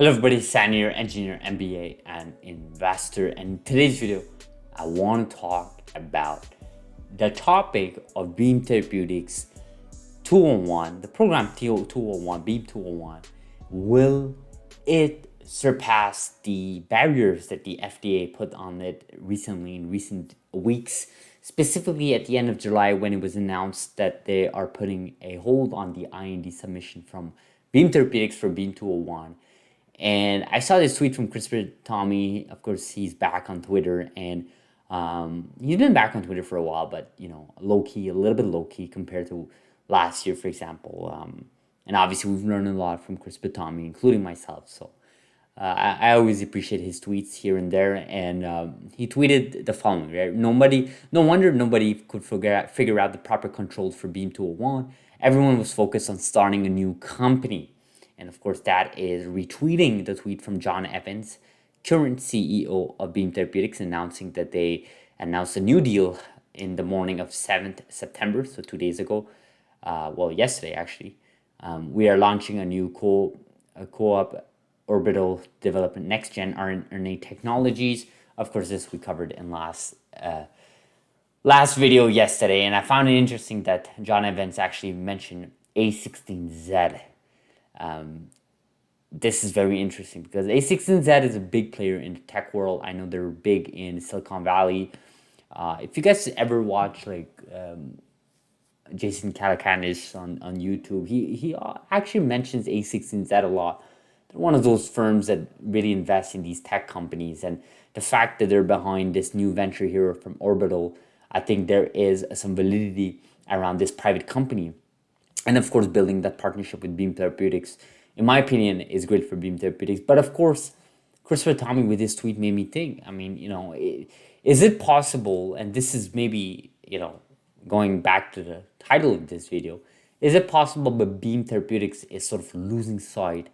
Hello everybody, San here, engineer, MBA, and investor. And in today's video, I want to talk about the topic of Beam Therapeutics 201, the program 201, Beam 201. Will it surpass the barriers that the FDA put on it recently in recent weeks? Specifically at the end of July, when it was announced that they are putting a hold on the IND submission from Beam Therapeutics for Beam 201. And I saw this tweet from CRISPR Tommy. Of course, he's back on Twitter, and he's been back on Twitter for a while, but low key, a little bit low key compared to last year, for example. And obviously, we've learned a lot from CRISPR Tommy, including myself. So I always appreciate his tweets here and there. And he tweeted the following: right? No wonder nobody could figure out the proper controls for Beam 201. Everyone was focused on starting a new company. And of course, that is retweeting the tweet from John Evans, current CEO of Beam Therapeutics, announcing that they announced a new deal in the morning of 7th September, so 2 days ago. Yesterday actually. We are launching a new co-op orbital development next-gen RNA technologies. Of course, this we covered in last video yesterday, and I found it interesting that John Evans actually mentioned A16Z. This is very interesting because A16Z is a big player in the tech world. I know they're big in Silicon Valley. If you guys ever watch Jason Calacanis on YouTube, he actually mentions A16Z a lot. They're one of those firms that really invest in these tech companies, and the fact that they're behind this new venture here from Orbital, I think there is some validity around this private company. And of course, building that partnership with Beam Therapeutics, in my opinion, is great for Beam Therapeutics. But of course, Christopher Tommy with this tweet made me think. I mean, is it possible? And this is maybe, going back to the title of this video, is it possible that Beam Therapeutics is sort of losing sight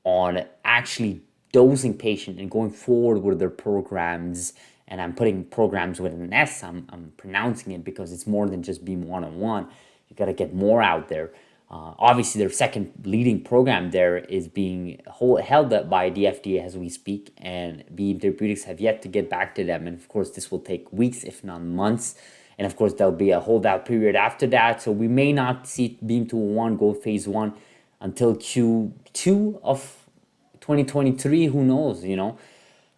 on actually dosing patients and going forward with their programs? And I'm putting programs with an S. I'm pronouncing it because it's more than just Beam 101. You got to get more out there. Obviously, their second leading program there is being held up by the FDA as we speak, and Beam Therapeutics have yet to get back to them. And of course, this will take weeks, if not months. And of course, there'll be a holdout period after that. So we may not see Beam 201 go phase 1 until Q2 of 2023. Who knows,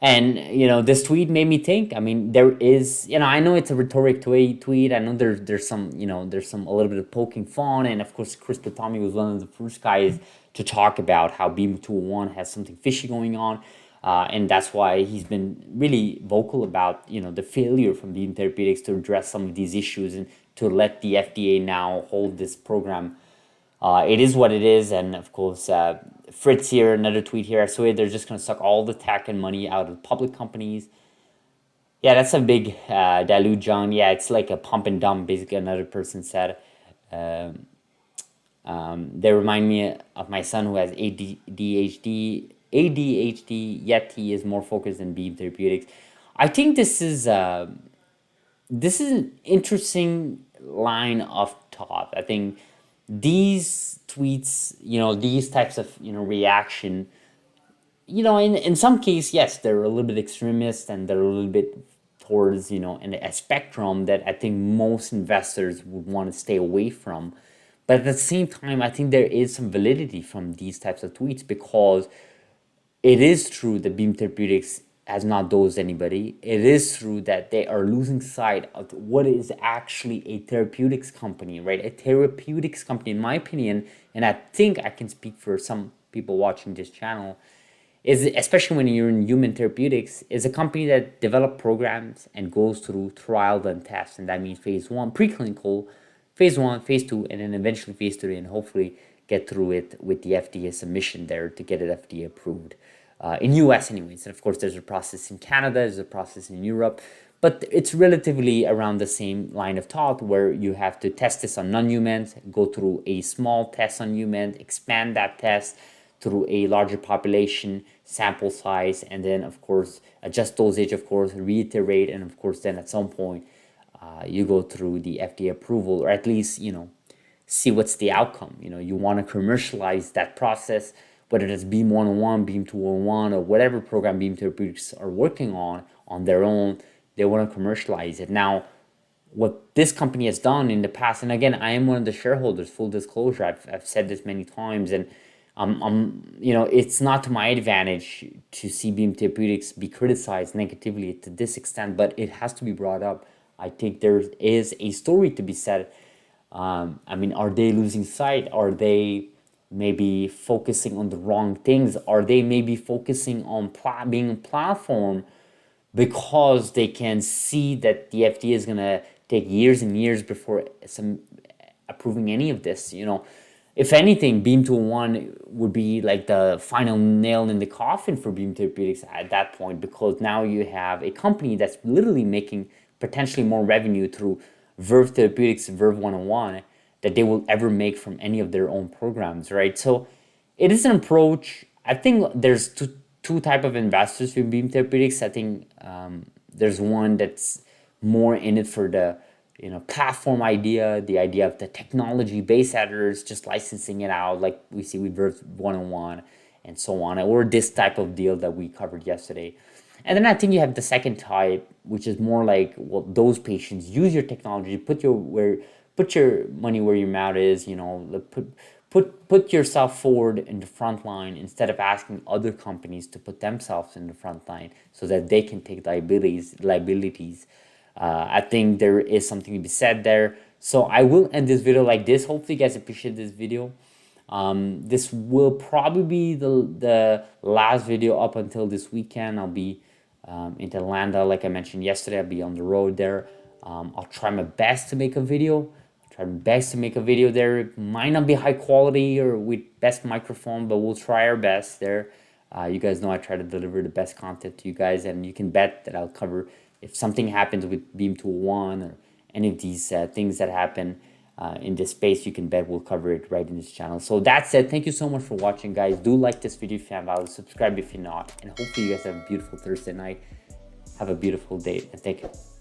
And, this tweet made me think. I mean, there is, I know it's a rhetoric tweet. I know there's some, a little bit of poking fun. And of course, Chris Tommy was one of the first guys to talk about how Beam 201 has something fishy going on. And that's why he's been really vocal about, the failure from Beam Therapeutics to address some of these issues and to let the FDA now hold this program. It is what it is. And of course, Fritz here, another tweet here. I swear they're just going to suck all the tech and money out of public companies. Yeah, that's a big dilute, John. Yeah, it's like a pump and dump, basically, another person said. They remind me of my son who has ADHD, yet he is more focused than Beam Therapeutics. I think this is an interesting line of thought. I think these tweets, these types of, reaction, in some case, yes, they're a little bit extremist and they're a little bit towards, in a spectrum that I think most investors would want to stay away from. But at the same time, I think there is some validity from these types of tweets because it is true that Beam Therapeutics has not dosed anybody. It is true that they are losing sight of what is actually a therapeutics company, right? A therapeutics company, in my opinion, and I think I can speak for some people watching this channel, is especially when you're in human therapeutics, is a company that develops programs and goes through trials and tests, and that means phase 1, preclinical, phase 1, phase 2, and then eventually phase 3, and hopefully get through it with the FDA submission there to get it FDA approved. In US anyways, and of course there's a process in Canada, there's a process in Europe, but it's relatively around the same line of thought where you have to test this on non-humans, go through a small test on humans, expand that test through a larger population, sample size, and then of course adjust dosage, of course, reiterate, and of course then at some point you go through the FDA approval, or at least, see what's the outcome. You want to commercialize that process whether that's Beam 101, Beam 201, or whatever program Beam Therapeutics are working on their own, they want to commercialize it. Now, what this company has done in the past, and again, I am one of the shareholders, full disclosure, I've said this many times, and it's not to my advantage to see Beam Therapeutics be criticized negatively to this extent, but it has to be brought up. I think there is a story to be said. Are they losing sight? Are they maybe focusing on the wrong things? Are they maybe focusing on being a platform because they can see that the FDA is gonna take years and years before approving any of this? If anything, Beam 201 would be like the final nail in the coffin for Beam Therapeutics at that point, because now you have a company that's literally making potentially more revenue through Verve Therapeutics and Verve 101 that they will ever make from any of their own programs, right? So it is an approach. I think there's two type of investors for Beam Therapeutics. I think there's one that's more in it for the platform idea, the idea of the technology base editors, just licensing it out like we see with Verve 101 and so on, or this type of deal that we covered yesterday. And then I think you have the second type, which is more like, well, those patients use your technology, put your money where your mouth is, put yourself forward in the front line instead of asking other companies to put themselves in the front line so that they can take liabilities. I think there is something to be said there. So I will end this video like this. Hopefully you guys appreciate this video. This will probably be the last video up until this weekend. I'll be in Atlanta, like I mentioned yesterday. I'll be on the road there. I'll try my best to make a video. There. It might not be high quality or with best microphone, but we'll try our best there. You guys know I try to deliver the best content to you guys, and you can bet that I'll cover if something happens with Beam 201 or any of these things that happen in this space. You can bet we'll cover it right in this channel. So that's it. Thank you so much for watching, guys. Do like this video if you have value, subscribe if you're not, and hopefully you guys have a beautiful Thursday night. Have a beautiful day, and thank you.